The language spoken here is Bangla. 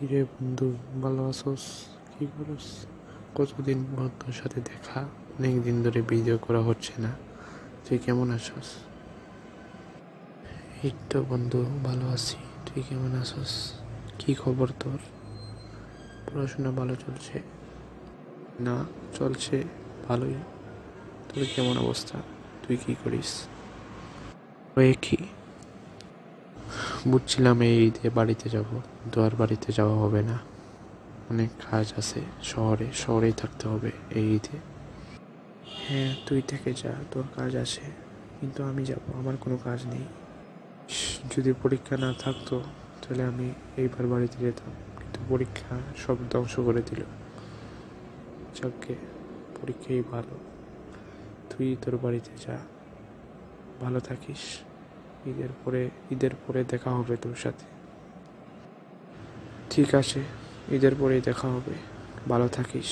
কিরে বন্ধু, ভালো আছোস? কি করস? কতদিন পর তোর সাথে দেখা, অনেক দিন ধরে ভিডিও করা হচ্ছে না। তুই কেমন আছোস? এই তো বন্ধু, ভালো আছি। তুই কেমন আছোস? কি খবর তোর? পড়াশোনা ভালো চলছে? না, চলছে ভালোই। তোর কেমন অবস্থা? তুই কি করিস? ওই কি, বুঝছিলাম এই ঈদে বাড়িতে যাব, কিন্তু আর বাড়িতে যাওয়া হবে না। অনেক কাজ আছে, শহরেই থাকতে হবে এই ঈদে। হ্যাঁ, তুই থেকে যা, তোর কাজ আছে, কিন্তু আমি যাব, আমার কোনো কাজ নেই। যদি পরীক্ষা না থাকতো তাহলে আমি এইবার বাড়িতে যেতাম, কিন্তু পরীক্ষা সব ধ্বংস করে দিল। যাকে, পরীক্ষাই ভালো। তুই তোর বাড়িতে যা, ভালো থাকিস। ঈদের পরে দেখা হবে তোর সাথে। ঠিক আছে, ঈদের পরেই দেখা হবে। ভালো থাকিস।